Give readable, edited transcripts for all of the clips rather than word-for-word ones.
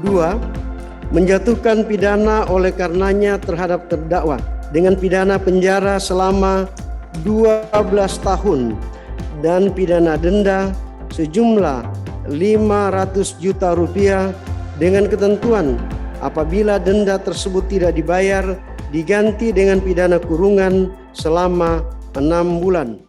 2. Menjatuhkan pidana oleh karenanya terhadap terdakwa dengan pidana penjara selama 12 tahun dan pidana denda sejumlah 500 juta rupiah dengan ketentuan apabila denda tersebut tidak dibayar diganti dengan pidana kurungan selama 6 bulan.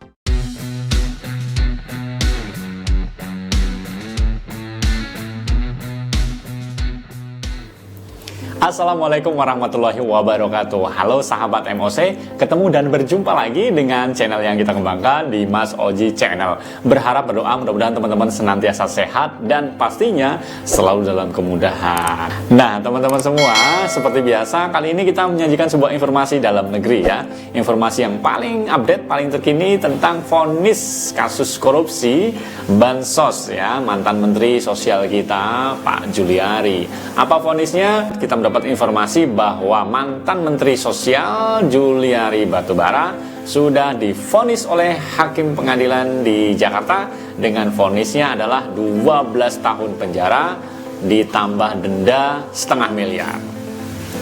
Assalamualaikum warahmatullahi wabarakatuh. Halo sahabat MOC, ketemu dan berjumpa lagi dengan channel yang kita kembangkan di Mas Oji Channel. Berharap berdoa mudah-mudahan teman-teman senantiasa sehat dan pastinya selalu dalam kemudahan. Nah teman-teman semua, seperti biasa kali ini kita menyajikan sebuah informasi dalam negeri ya. Informasi yang paling update, paling terkini tentang vonis kasus korupsi Bansos ya, mantan Menteri Sosial kita Pak Juliari. Apa vonisnya? Kita mendapat informasi bahwa mantan Menteri Sosial Juliari Batubara sudah divonis oleh Hakim Pengadilan di Jakarta dengan vonisnya adalah 12 tahun penjara ditambah denda setengah miliar.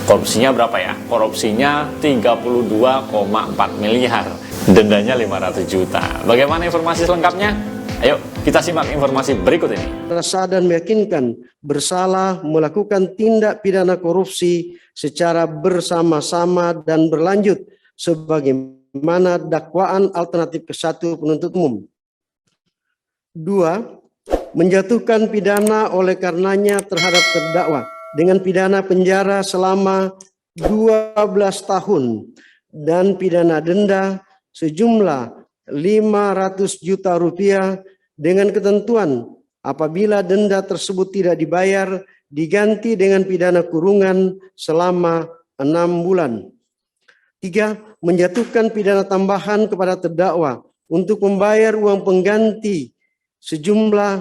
Korupsinya berapa ya? Korupsinya 32,4 miliar. Dendanya 500 juta. Bagaimana informasi selengkapnya? Ayo kita simak informasi berikut ini. Rasa dan meyakinkan bersalah melakukan tindak pidana korupsi secara bersama-sama dan berlanjut sebagaimana dakwaan alternatif ke-1 penuntut umum. 2. Menjatuhkan pidana oleh karenanya terhadap terdakwa dengan pidana penjara selama 12 tahun dan pidana denda sejumlah 500 juta rupiah dengan ketentuan apabila denda tersebut tidak dibayar diganti dengan pidana kurungan selama 6 bulan. 3. Menjatuhkan pidana tambahan kepada terdakwa untuk membayar uang pengganti sejumlah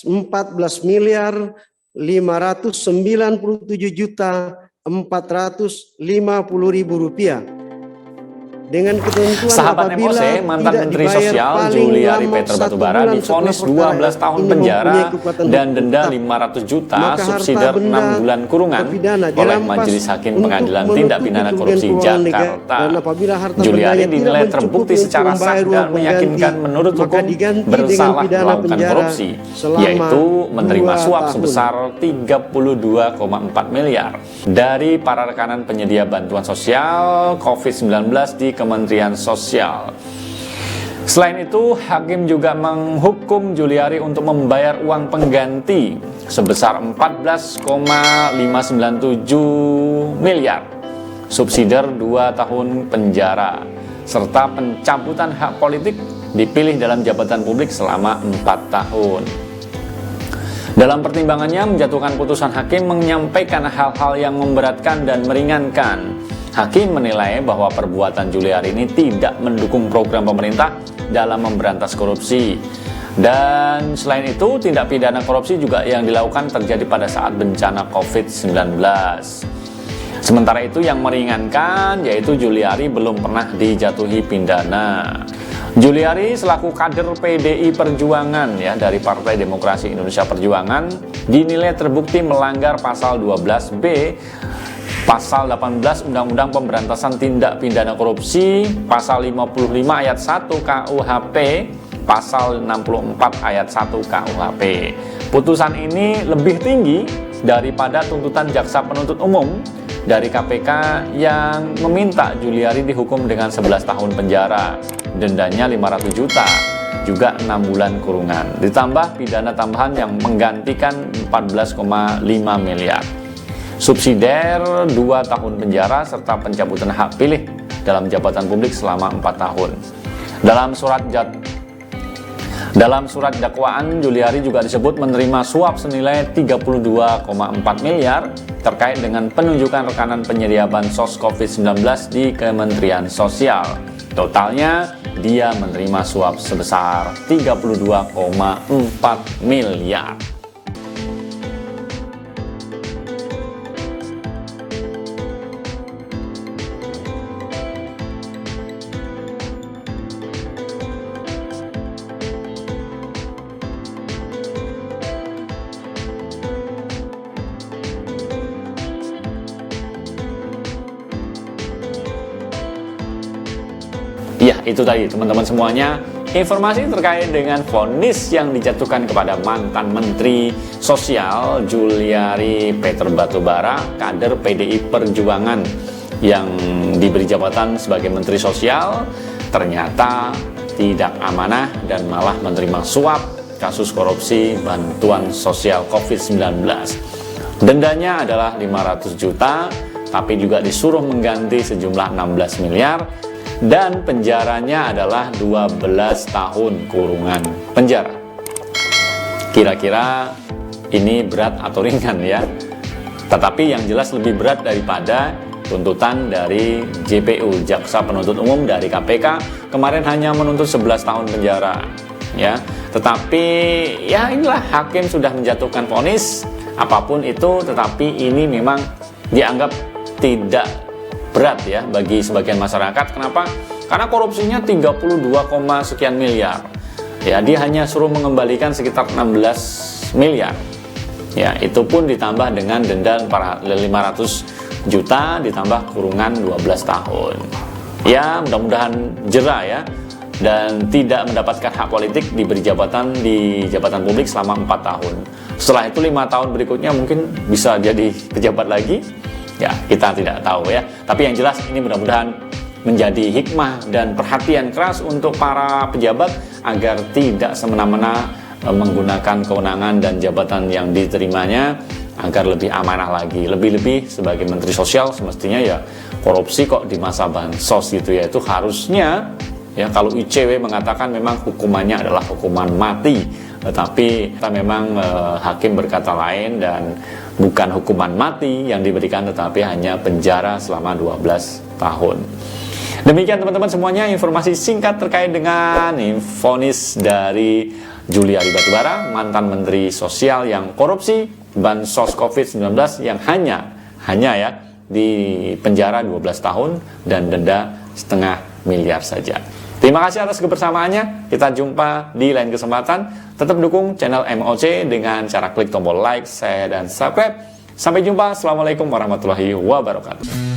14 miliar 597 juta 450 ribu rupiah. Dengan ketentuan sahabat MOC, mantan Menteri Sosial Juliari Peter Batubara divonis 12 tahun penjara dan denda 500 juta subsidiar 6 bulan kurungan oleh Majelis Hakim Pengadilan Tindak Pidana Korupsi Jakarta. Juliari dinilai terbukti secara sah dan meyakinkan menurut hukum bersalah melakukan korupsi, yaitu menerima suap sebesar 32,4 miliar dari para rekanan penyedia bantuan sosial COVID-19 di Kementerian Sosial. Selain itu, Hakim juga menghukum Juliari untuk membayar uang pengganti sebesar 14,597 miliar, subsidiar 2 tahun penjara, serta pencabutan hak politik dipilih dalam jabatan publik selama 4 tahun. Dalam pertimbangannya, menjatuhkan putusan Hakim menyampaikan hal-hal yang memberatkan dan meringankan. Hakim menilai bahwa perbuatan Juliari ini tidak mendukung program pemerintah dalam memberantas korupsi. Dan selain itu, tindak pidana korupsi juga yang dilakukan terjadi pada saat bencana COVID-19. Sementara itu yang meringankan yaitu Juliari belum pernah dijatuhi pidana. Juliari selaku kader PDI Perjuangan ya dari Partai Demokrasi Indonesia Perjuangan dinilai terbukti melanggar pasal 12B Pasal 18 Undang-Undang Pemberantasan Tindak Pidana Korupsi, Pasal 55 ayat 1 KUHP, Pasal 64 ayat 1 KUHP. Putusan ini lebih tinggi daripada tuntutan jaksa penuntut umum dari KPK yang meminta Juliari dihukum dengan 11 tahun penjara, dendanya 500 juta, juga 6 bulan kurungan, ditambah pidana tambahan yang menggantikan 14,5 miliar. Subsidiar 2 tahun penjara serta pencabutan hak pilih dalam jabatan publik selama 4 tahun. Dalam surat dakwaan, Juliari juga disebut menerima suap senilai 32,4 miliar terkait dengan penunjukan rekanan penyedia bansos COVID-19 di Kementerian Sosial. Totalnya, dia menerima suap sebesar 32,4 miliar. Ya, itu tadi teman-teman semuanya, informasi terkait dengan vonis yang dijatuhkan kepada mantan Menteri Sosial Juliari Peter Batubara, kader PDI Perjuangan yang diberi jabatan sebagai Menteri Sosial, ternyata tidak amanah dan malah menerima suap kasus korupsi bantuan sosial COVID-19. Dendanya adalah 500 juta, tapi juga disuruh mengganti sejumlah 16 miliar, dan penjaranya adalah 12 tahun kurungan penjara. Kira-kira ini berat atau ringan ya? Tetapi yang jelas lebih berat daripada tuntutan dari JPU, Jaksa Penuntut Umum dari KPK, kemarin hanya menuntut 11 tahun penjara. Ya, tetapi ya inilah, hakim sudah menjatuhkan vonis apapun itu, tetapi ini memang dianggap tidak berat ya bagi sebagian masyarakat. Kenapa? Karena korupsinya 32, sekian miliar. Ya, dia hanya suruh mengembalikan sekitar 16 miliar. Ya, itu pun ditambah dengan denda 500 juta ditambah kurungan 12 tahun. Ya, mudah-mudahan jera ya, dan tidak mendapatkan hak politik, diberi jabatan di jabatan publik selama 4 tahun. Setelah itu 5 tahun berikutnya mungkin bisa jadi pejabat lagi. Ya, kita tidak tahu ya. Tapi yang jelas ini mudah-mudahan menjadi hikmah dan perhatian keras untuk para pejabat agar tidak semena-mena menggunakan kewenangan dan jabatan yang diterimanya agar lebih amanah lagi. Lebih-lebih sebagai Menteri Sosial semestinya ya korupsi kok di masa bansos gitu ya. Itu harusnya ya, kalau ICW mengatakan memang hukumannya adalah hukuman mati, tetapi kita memang hakim berkata lain dan bukan hukuman mati yang diberikan, tetapi hanya penjara selama 12 tahun. Demikian teman-teman semuanya informasi singkat terkait dengan vonis dari Juliari Batubara, mantan Menteri Sosial yang korupsi bansos COVID-19 yang hanya ya di penjara 12 tahun dan denda 0,5 miliar saja. Terima kasih atas kebersamaannya. Kita jumpa di lain kesempatan. Tetap dukung channel MOC dengan cara klik tombol like, share, dan subscribe. Sampai jumpa. Assalamualaikum warahmatullahi wabarakatuh.